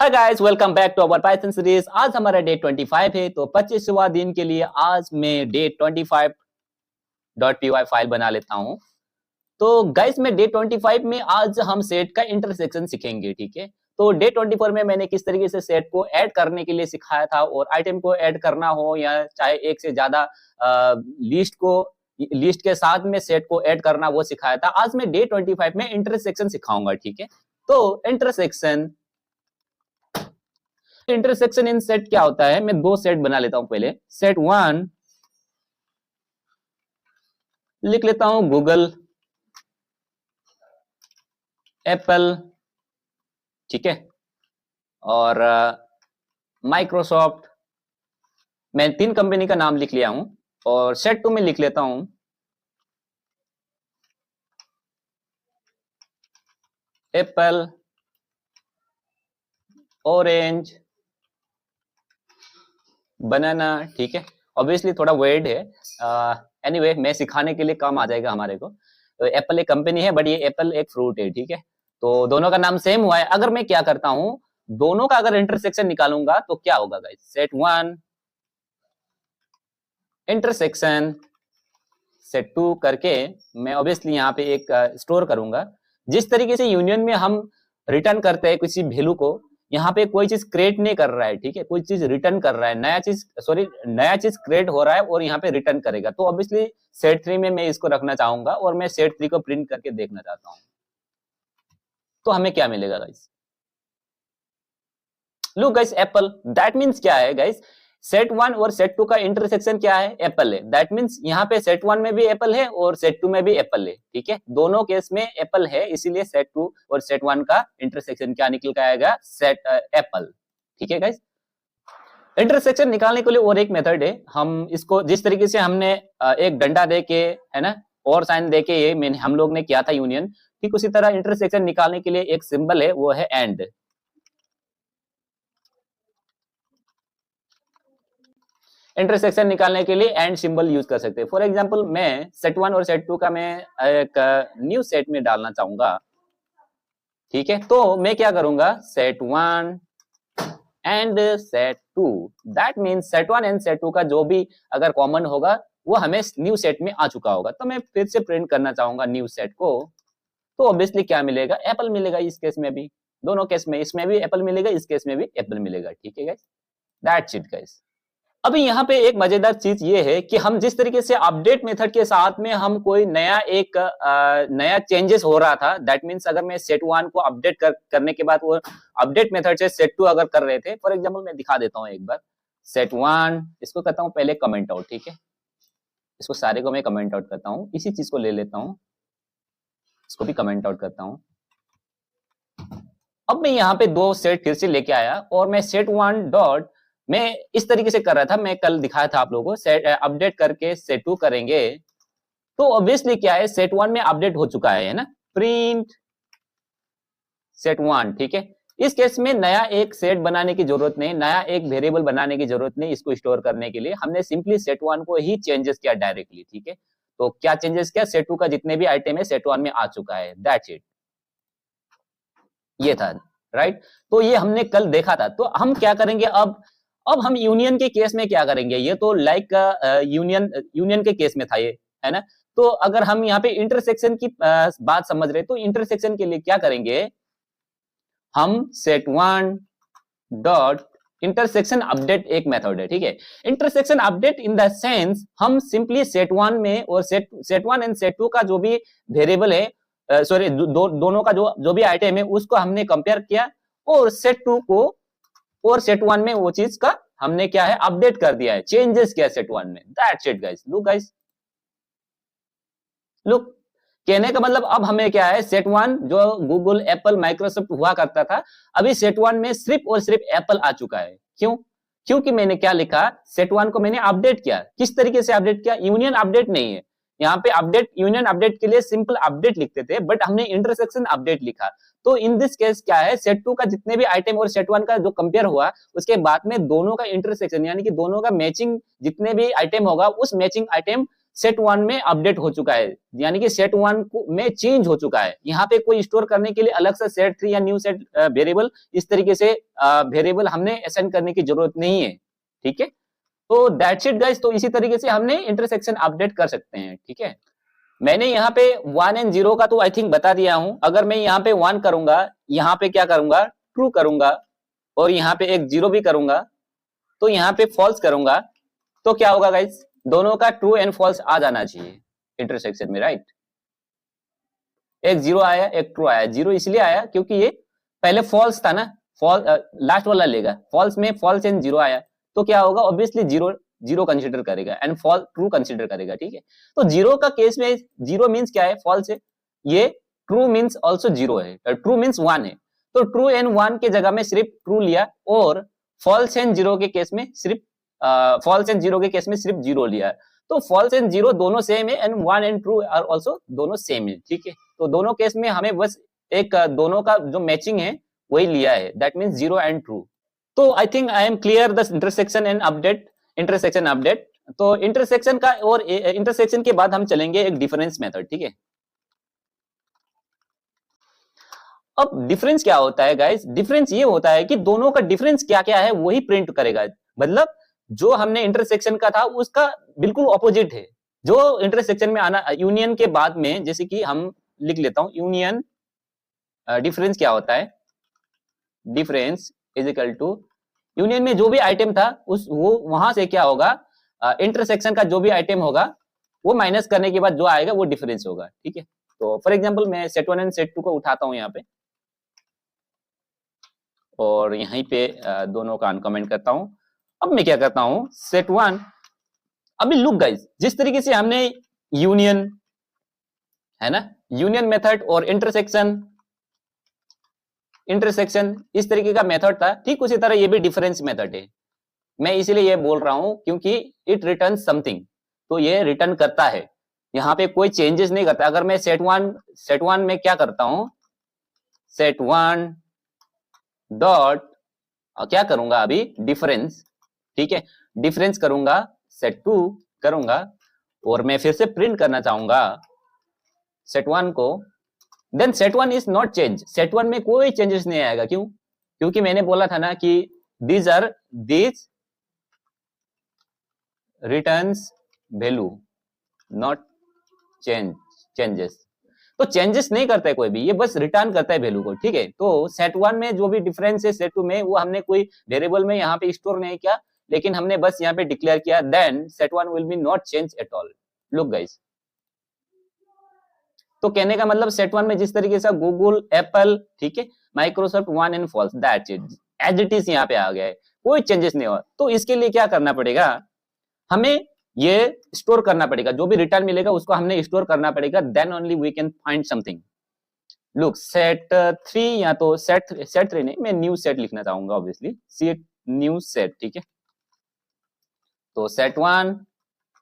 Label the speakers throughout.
Speaker 1: Hi guys, welcome back to our Python series. आज हमारा day 25 है, तो 25वां दिन के लिए आज मैं डे 25.py फाइल बना लेता हूं। तो गाइस, मैं डे 25 में आज हम सेट का इंटरसेक्शन सीखेंगे, ठीक है। तो डे 24 में मैंने किस तरीके से सेट को ऐड करने के लिए सिखाया था, और आइटम को ऐड करना हो या चाहे एक से ज्यादा लिस्ट के साथ में सेट को ऐड करना, वो सिखाया था। आज मैं डे 25 में इंटरसेक्शन सिखाऊंगा, ठीक है। तो इंटरसेक्शन इन सेट क्या होता है, मैं दो सेट बना लेता हूं। पहले सेट 1 लिख लेता हूं, गूगल एप्पल, ठीक है, और माइक्रोसॉफ्ट। मैं 3 कंपनी का नाम लिख लिया हूं। और सेट 2 में लिख लेता हूं एप्पल, ऑरेंज, बनाना, ठीक है। ऑब्वियसली थोड़ा वर्ड है, एनीवे मैं सिखाने के लिए काम आ जाएगा हमारे को। तो एप्पल एक कंपनी है, बट ये एप्पल एक फ्रूट है, ठीक है। तो दोनों का नाम सेम हुआ है। अगर मैं क्या करता हूं, दोनों का अगर इंटरसेक्शन निकालूंगा तो क्या होगा गाइस, सेट 1 इंटरसेक्शन सेट 2 करके मैं ऑब्वियसली यहाँ पे एक स्टोर करूंगा। जिस तरीके से यूनियन में हम रिटर्न करते हैं किसी वैल्यू को, यहाँ पे कोई चीज क्रिएट नहीं कर रहा है, ठीक है, कोई चीज रिटर्न कर रहा है, नया चीज क्रिएट हो रहा है और यहाँ पे रिटर्न करेगा। तो ऑब्वियसली सेट 3 में मैं इसको रखना चाहूंगा और मैं सेट 3 को प्रिंट करके देखना चाहता हूँ। तो हमें क्या मिलेगा guys, look guys, Apple. That means क्या है गाइस, सेट 1 और सेट 2 का इंटरसेक्शन क्या है, एप्पल है। दैट मीन्स यहाँ पे सेट 1 में भी एप्पल है और सेट 2 में भी एप्पल है, ठीक है। दोनों केस में एप्पल है, इसीलिए सेट 2 और सेट 1 का इंटरसेक्शन क्या निकल के आएगा, सेट एप्पल, ठीक है गाइस। इंटरसेक्शन निकालने के लिए और एक मेथड है। हम इसको जिस तरीके से हमने एक डंडा दे के, है ना, और साइन दे के ये हम लोग ने किया था यूनियन, ठीक उसी तरह इंटरसेक्शन निकालने के लिए एक सिंबल है, वो है एंड। इंटरसेक्शन निकालने के लिए एंड सिंबल यूज कर सकते हैं। फॉर एग्जांपल, मैं सेट 1 और सेट 2 का मैं एक न्यू सेट में डालना चाहूंगा, ठीक है। तो मैं क्या करूंगा, set 1 and set 2। That means set 1 and set 2 का जो भी अगर कॉमन होगा वो हमें न्यू सेट में आ चुका होगा। तो मैं फिर से प्रिंट करना चाहूंगा न्यू सेट को। तो ऑब्वियसली क्या मिलेगा, एप्पल मिलेगा। इस केस में भी, दोनों केस में, इसमें भी एप्पल मिलेगा, इस केस में भी एप्पल मिलेगा, ठीक है गाइस। That's it guys. अभी यहाँ पे एक मजेदार चीज ये है कि हम जिस तरीके से अपडेट मेथड के साथ में हम कोई नया चेंजेस हो रहा था, दैट मीन्स अगर मैं सेट 1 को अपडेट करने के बाद वो अपडेट मेथड से सेट 2 अगर कर रहे थे, फॉर एग्जांपल मैं दिखा देता हूँ एक बार। सेट 1 इसको करता हूँ पहले कमेंट आउट, ठीक है। इसको सारे को मैं कमेंट आउट करता हूँ, इसी चीज को ले लेता हूँ, इसको भी कमेंट आउट करता हूँ। अब मैं यहाँ पे दो सेट फिर से लेके आया और मैं सेट 1 डॉट, मैं इस तरीके से कर रहा था, मैं कल दिखाया था आप लोगों को, सेट अपडेट करके सेट 2 करेंगे। तो ऑब्वियसली क्या है, सेट 1 में अपडेट हो चुका है ना, प्रिंट सेट 1, ठीक है। इस केस में नया एक सेट बनाने की जरूरत नहीं, नया एक वेरिएबल बनाने की जरूरत नहीं। इसको स्टोर करने के लिए हमने सिंपली सेट 1 को ही चेंजेस किया डायरेक्टली, ठीक है। तो क्या चेंजेस किया, सेट 2 का जितने भी आइटम है सेट 1 में आ चुका है, दैट्स इट। ये था राइट। तो ये हमने कल देखा था। तो हम क्या करेंगे अब हम यूनियन के केस में क्या करेंगे, ये तो लाइक यूनियन के केस में था ये, है ना। तो अगर हम यहाँ पे इंटरसेक्शन की बात समझ रहे, तो इंटरसेक्शन के लिए क्या करेंगे, हम सेट 1 डॉट इंटरसेक्शन अपडेट एक मेथड है, ठीक है। Intersection update in the sense हम सिंपली सेट 1 में और सेट 1 एंड सेट 2 का जो भी वेरिएबल है, सॉरी दोनों का जो भी आइटम है उसको हमने कंपेयर किया, और सेट 2 को और सेट 1 में वो चीज का हमने क्या है, अपडेट कर दिया है, चेंजेस किया सेट 1 में। That's it guys. Look guys, look, कहने का मतलब अब हमें क्या है, सेट 1 जो गूगल, एप्पल, माइक्रोसॉफ्ट हुआ करता था, अभी सेट 1 में सिर्फ और सिर्फ एप्पल आ चुका है। क्यों? क्योंकि मैंने क्या लिखा, सेट 1 को मैंने अपडेट किया। किस तरीके से अपडेट किया, यूनियन अपडेट नहीं है यहाँ पे। अपडेट, यूनियन अपडेट के लिए सिंपल अपडेट लिखते थे, बट हमने इंटरसेक्शन अपडेट लिखा। तो इन दिस केस क्या है, सेट 2 का जितने भी आइटम और सेट 1 का जो कंपेयर हुआ, उसके बाद में दोनों का इंटरसेक्शन यानी कि दोनों का मैचिंग, जितने भी आइटम होगा उस मैचिंग आइटम सेट 1 में अपडेट हो चुका है, यानी कि सेट 1 में चेंज हो चुका है। यहाँ पे कोई स्टोर करने के लिए अलग से सेट 3 या न्यू सेट वेरिएबल इस तरीके से वेरिएबल हमने असाइन करने की जरूरत नहीं है, ठीक है। तो दैट्स इट गाइस। तो इसी तरीके से हमने इंटरसेक्शन अपडेट कर सकते हैं, ठीक है। मैंने यहाँ पे 1 एंड 0 का तो आई थिंक बता दिया हूं। अगर मैं यहाँ पे 1 करूंगा, यहाँ पे क्या करूंगा, ट्रू करूंगा, और यहाँ पे एक 0 भी करूंगा, तो यहाँ पे फॉल्स करूंगा, तो क्या होगा गाइस, दोनों का ट्रू एंड फॉल्स आ जाना चाहिए इंटरसेक्शन में, राइट। एक 0 आया, एक ट्रू आया। 0 इसलिए आया क्योंकि ये पहले फॉल्स था ना, लास्ट वाला लेगा, फॉल्स में फॉल्स एंड 0 आया, तो क्या होगा, ऑब्वियसली 0 कंसीडर करेगा एंड फॉल्स ट्रू कंसीडर करेगा, ठीक है। तो 0 का केस में 0 मींस क्या है, फॉल्स है। ये ट्रू मींस आल्सो 0 है, ट्रू मींस 1 है। तो ट्रू एंड 1 के जगह में सिर्फ ट्रू लिया, और फॉल्स एंड 0 के केस में सिर्फ फॉल्स एंड 0 के केस में सिर्फ 0 लिया। तो फॉल्स एंड 0 दोनों सेम है and 1 and true are also दोनों सेम है, ठीक है। तो दोनों केस में हमें बस एक दोनों का जो मैचिंग है वही लिया है, दैट मींस 0 एंड ट्रू। तो I think I am clear the intersection and update, intersection update. तो इंटरसेक्शन का, और इंटरसेक्शन के बाद हम चलेंगे एक डिफरेंस मेथड, ठीक है। अब डिफरेंस क्या होता है गाइस, डिफरेंस ये होता है कि दोनों का डिफरेंस क्या क्या है वही प्रिंट करेगा। मतलब जो हमने इंटरसेक्शन का था उसका बिल्कुल ऑपोजिट है जो इंटरसेक्शन में आना। यूनियन के बाद में, जैसे कि हम लिख लेता हूं, यूनियन डिफरेंस क्या होता है, difference is equal to union में जो भी आइटम था उस वो वहां से क्या होगा, इंटरसेक्शन का जो भी आइटम होगा वो माइनस करने के बाद जो आएगा वो डिफरेंस होगा, ठीक है। तो फॉर एग्जांपल मैं सेट 1 एंड सेट 2 को उठाता हूं यहाँ पे, और यहीं पे दोनों का अनकमेंट करता हूं। अब मैं क्या करता हूं, सेट 1, अभी लुक गाइस, जिस तरीके से हमने यूनियन है ना, यूनियन मेथड और इंटरसेक्शन इस तरीके का मेथड था, ठीक उसी तरह ये भी डिफरेंस मेथड है। मैं इसीलिए ये बोल रहा हूं क्योंकि इट रिटर्न समथिंग, तो ये रिटर्न करता है, यहाँ पे कोई चेंजेस नहीं करता। अगर मैं सेट 1 में क्या करता हूं, सेट 1 डॉट क्या करूंगा अभी, डिफरेंस, ठीक है, डिफरेंस करूंगा, सेट 2 करूंगा, और मैं फिर से प्रिंट करना चाहूंगा सेट 1 को, then set 1 is not change. Set 1 में कोई चेंजेस नहीं आएगा, क्यों, क्योंकि मैंने बोला था ना कि these returns value not changes। तो चेंजेस नहीं करता है कोई भी, ये बस रिटर्न करता है वैल्यू को, ठीक है। तो सेट 1 में जो भी डिफरेंस है सेट 2 में, वो हमने कोई वेरिएबल में यहाँ पे स्टोर नहीं किया, लेकिन हमने बस यहाँ पे डिक्लेयर किया, then set 1 will be not change at all. Look guys, तो कहने का मतलब सेट 1 में जिस तरीके से गूगल, एप्पल, ठीक है, Microsoft 1 and false, that's it, as it is यहाँ पे आ गया है, कोई चेंजेस नहीं हुआ। तो इसके लिए क्या करना पड़ेगा, हमें ये स्टोर करना पड़ेगा, जो भी रिटर्न मिलेगा उसको हमने स्टोर करना पड़ेगा, then only we can find something. Look, set 3 या तो सेट 3 नहीं, मैं न्यू सेट लिखना चाहूंगा, ऑब्वियसली सेट न्यू सेट, ठीक है। तो set 1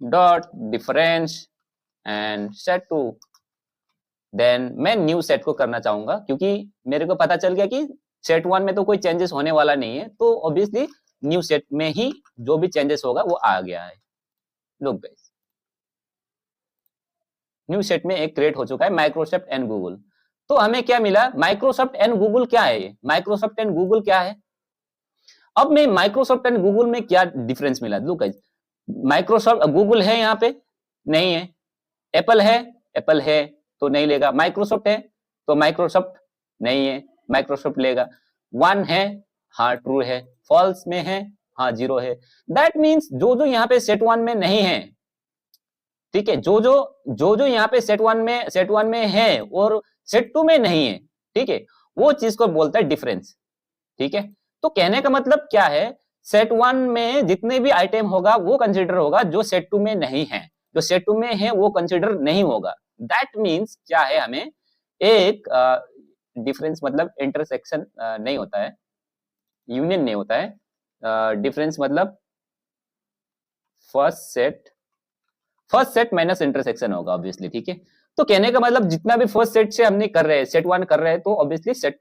Speaker 1: dot difference and set 2, then मैं न्यू सेट को करना चाहूंगा, क्योंकि मेरे को पता चल गया कि सेट 1 में तो कोई चेंजेस होने वाला नहीं है, तो ऑब्वियसली न्यू सेट में ही जो भी चेंजेस होगा वो आ गया है। लुक गाइस, न्यू सेट में एक क्रिएट हो चुका है, माइक्रोसॉफ्ट एंड गूगल। तो हमें क्या मिला, माइक्रोसॉफ्ट एंड गूगल क्या है, ये माइक्रोसॉफ्ट एंड गूगल क्या है। अब मैं माइक्रोसॉफ्ट एंड गूगल में क्या डिफरेंस मिला, लुक गाइस, माइक्रोसॉफ्ट, गूगल है यहाँ पे नहीं है, एप्पल है तो नहीं लेगा, माइक्रोसॉफ्ट है तो माइक्रोसॉफ्ट नहीं है, माइक्रोसॉफ्ट लेगा, 1 है, हाँ ट्रू है, फॉल्स में है, हाँ 0 है। दैट मींस जो जो यहाँ पे सेट 1 में नहीं है, ठीक है, जो जो यहाँ पे सेट 1 में है और सेट 2 में नहीं है, ठीक है, वो चीज को बोलता है डिफरेंस, ठीक है। तो कहने का मतलब क्या है, सेट 1 में जितने भी आइटम होगा वो कंसिडर होगा, जो सेट 2 में नहीं है, जो सेट 2 में है वो कंसिडर नहीं होगा। दैट मीन्स क्या है, हमें एक डिफरेंस मतलब इंटरसेक्शन नहीं होता है, यूनियन नहीं होता है, डिफरेंस मतलब फर्स्ट सेट माइनस इंटरसेक्शन होगा, ऑब्वियसली, ठीक है। तो कहने का मतलब जितना भी फर्स्ट सेट से हमने कर रहे हैं, सेट 1 कर रहे हैं, तो ऑब्वियसली सेट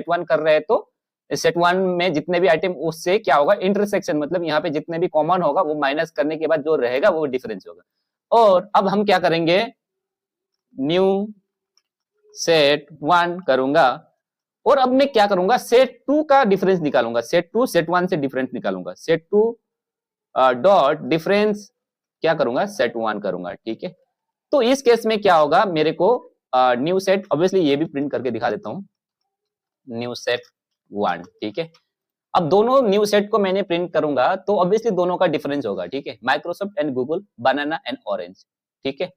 Speaker 1: 1 कर रहे हैं, तो सेट 1 में जितने भी आइटम उससे क्या होगा, इंटरसेक्शन, मतलब यहाँ पे जितने भी कॉमन होगा वो माइनस करने के बाद जो रहेगा वो डिफरेंस होगा। और अब हम क्या करेंगे, न्यू सेट 1 करूंगा और अब मैं क्या करूंगा, सेट 2 का डिफरेंस निकालूंगा, सेट 2 सेट 1 से डिफरेंस निकालूंगा, सेट 2 डॉट डिफरेंस क्या करूंगा, सेट 1 करूंगा, ठीक है। तो इस केस में क्या होगा, मेरे को न्यू सेट, ऑब्वियसली ये भी प्रिंट करके दिखा देता हूं, न्यू सेट 1, ठीक है। अब दोनों न्यू सेट को मैंने प्रिंट करूंगा तो ऑब्वियसली दोनों का डिफरेंस होगा, ठीक है, Microsoft and Google, banana and orange, ठीक है।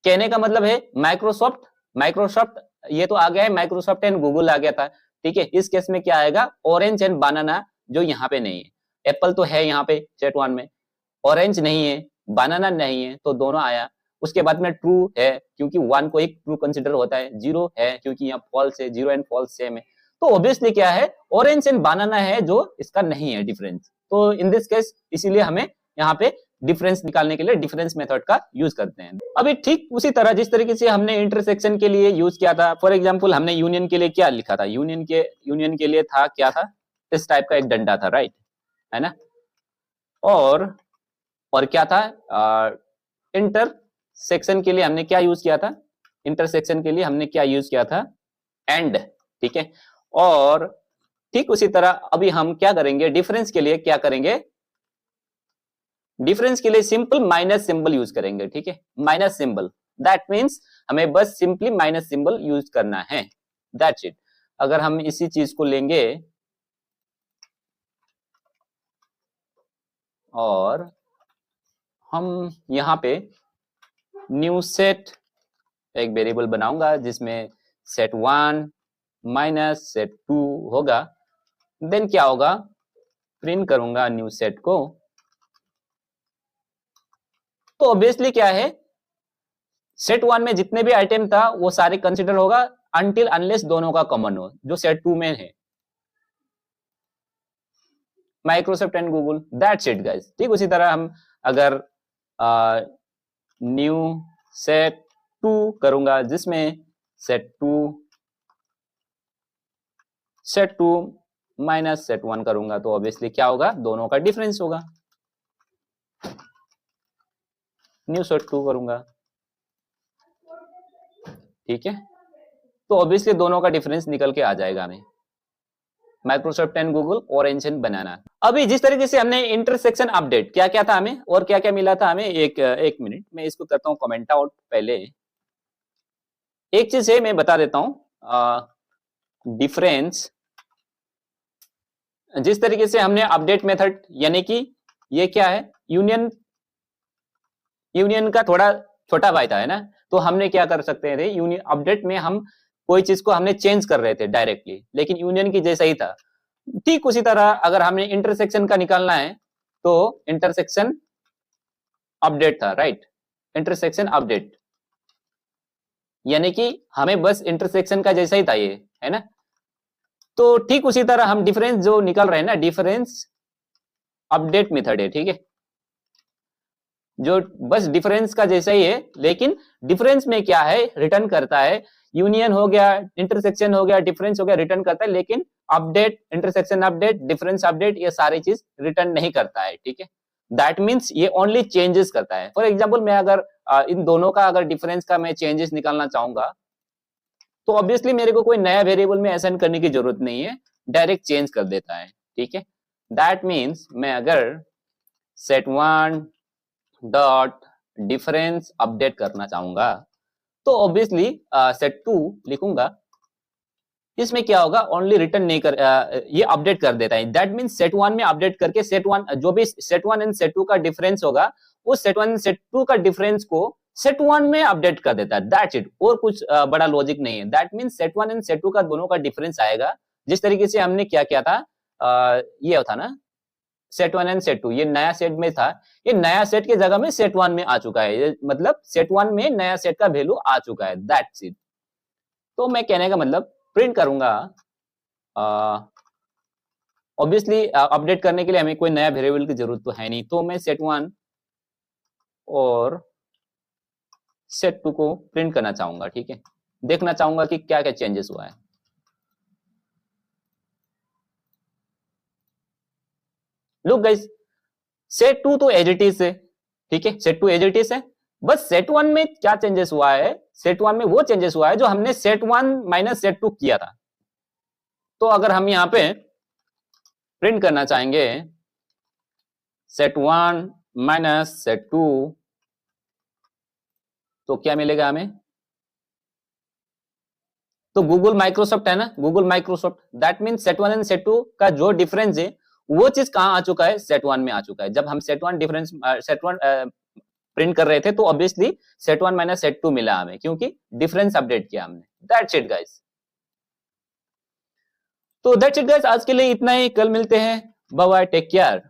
Speaker 1: कहने का मतलब है माइक्रोसॉफ्ट, माइक्रोसॉफ्ट ये तो आ गया है, माइक्रोसॉफ्ट एंड गूगल आ गया था, ठीक है। इस केस में क्या आएगा, ऑरेंज एंड बनाना, जो यहाँ पे नहीं है। एप्पल तो है यहाँ पे सेट 1 में, ऑरेंज नहीं है, बनाना नहीं है, तो दोनों आया। उसके बाद में ट्रू है क्योंकि 1 को एक ट्रू कंसीडर होता है, 0 है क्योंकि यहाँ फॉल्स है, 0 एंड फॉल्स सेम है। तो ऑब्वियसली क्या है, ऑरेंज एंड बनाना है जो इसका नहीं है डिफरेंस। तो इन दिस केस इसीलिए हमें यहाँ पे डिफरेंस निकालने के लिए डिफरेंस मेथड का यूज करते हैं। अभी ठीक उसी तरह जिस तरीके से हमने इंटरसेक्शन के लिए यूज किया था, फॉर एग्जांपल हमने यूनियन के लिए क्या लिखा था, यूनियन के लिए था क्या था, इस टाइप का एक डंडा था, राइट, है ना। और क्या था, इंटरसेक्शन के लिए हमने क्या यूज किया था, इंटरसेक्शन के लिए हमने क्या यूज किया था, एंड, ठीक है। और ठीक उसी तरह अभी हम क्या करेंगे, डिफरेंस के लिए क्या करेंगे, डिफरेंस के लिए सिंपल माइनस सिंबल यूज करेंगे, ठीक है, माइनस सिंबल, दैट मींस हमें बस सिंपली माइनस सिंबल यूज करना है, दैट्स इट। अगर हम इसी चीज को लेंगे और हम यहाँ पे न्यू सेट एक वेरिएबल बनाऊंगा जिसमें सेट 1 माइनस सेट 2 होगा, देन क्या होगा, प्रिंट करूंगा न्यू सेट को। तो ऑब्वियसली क्या है, सेट 1 में जितने भी आइटम था वो सारे कंसिडर होगा अनटिल अनलेस दोनों का कॉमन हो, जो सेट 2 में है, Microsoft and Google, that's it guys. ठीक उसी तरह हम अगर न्यू सेट 2 करूंगा जिसमें सेट 2 माइनस सेट 1 करूंगा, तो ऑब्वियसली क्या होगा, दोनों का डिफरेंस होगा, न्यू सेट 2 करूंगा, ठीक है। तो ऑब्वियसली दोनों का डिफरेंस निकल के आ जाएगा हमें, Microsoft and Google, orange and banana. अभी जिस तरीके से हमने इंटरसेक्शन अपडेट क्या क्या था हमें और क्या क्या मिला था हमें, एक मिनट मैं इसको करता हूं कमेंट आउट। पहले एक चीज है मैं बता देता हूं, डिफरेंस जिस तरीके से हमने अपडेट मेथड, यानी कि ये क्या है, यूनियन का थोड़ा छोटा भाई था, है ना। तो हमने क्या कर सकते थे, यूनियन अपडेट में हम कोई चीज को हमने चेंज कर रहे थे डायरेक्टली, लेकिन यूनियन की जैसा ही था। ठीक उसी तरह अगर हमें इंटरसेक्शन का निकालना है तो इंटरसेक्शन अपडेट था, राइट, इंटरसेक्शन अपडेट, यानी कि हमें बस इंटरसेक्शन का जैसा ही था ये, है ना। तो ठीक उसी तरह हम डिफरेंस जो निकल रहे हैं ना, डिफरेंस अपडेट मेथड है, ठीक है, जो बस डिफरेंस का जैसा ही है, लेकिन डिफरेंस में क्या है, रिटर्न करता है, यूनियन हो गया, इंटरसेक्शन हो गया, डिफरेंस हो गया, रिटर्न करता है, लेकिन update, intersection update, difference update, ये सारी चीज रिटर्न नहीं करता है, ठीक है। दैट मीन्स ये ओनली चेंजेस करता है। फॉर एग्जाम्पल मैं अगर इन दोनों का अगर डिफरेंस का मैं चेंजेस निकालना चाहूंगा तो ऑब्वियसली मेरे को कोई नया वेरिएबल में असाइन करने की जरूरत नहीं है, डायरेक्ट चेंज कर देता है, ठीक है। दैट मीन्स मैं अगर सेट 1 डॉट डिफरेंस अपडेट करना चाहूंगा तो ऑब्वियसली सेट 2 लिखूंगा, इसमें क्या होगा, ओनली रिटर्न नहीं कर, ये अपडेट कर देता है। दैट मींस सेट 1 में अपडेट करके सेट 1 जो भी सेट 1 एंड सेट 2 का डिफरेंस होगा, उस सेट 1 एंड सेट 2 का डिफरेंस को सेट 1 में अपडेट कर देता है, दैट्स इट। और कुछ बड़ा लॉजिक नहीं है। That means set 1 and set 2 का दोनों का डिफरेंस आएगा, जिस तरीके से हमने क्या किया था, ये था ना, सेट 1 एंड सेट 2, ये नया सेट में था, ये नया सेट के जगह में सेट 1 में आ चुका है, ये मतलब सेट 1 में नया सेट का वैल्यू आ चुका है, दैट्स इट। तो मैं कहने का मतलब प्रिंट करूंगा, ऑब्वियसली अपडेट करने के लिए हमें कोई नया वेरिएबल की जरूरत तो है नहीं, तो मैं सेट 1 और सेट 2 को प्रिंट करना चाहूंगा, ठीक है, देखना चाहूंगा कि क्या क्या चेंजेस हुआ है। लुक गाइस, सेट 2 तो एज इट इज है, ठीक है, सेट 2 एज इट इज है, बस सेट वन में क्या चेंजेस हुआ है, सेट वन में वो चेंजेस हुआ है जो हमने set one minus set two किया था। तो अगर हम यहां पे प्रिंट करना चाहेंगे set one minus set two, तो क्या मिलेगा हमें? तो गूगल माइक्रोसॉफ्ट है ना, Google Microsoft, that mean set one and set two का जो डिफरेंस है वो चीज कहां आ चुका है, सेट वन में आ चुका है। जब हम set one difference set one print कर रहे थे तो obviously set one minus set two मिला हमें, क्योंकि डिफरेंस अपडेट किया हमने। That's it guys. तो दैट्स इट गाइस, आज के लिए इतना ही। कल मिलते हैं। Bye bye, take care.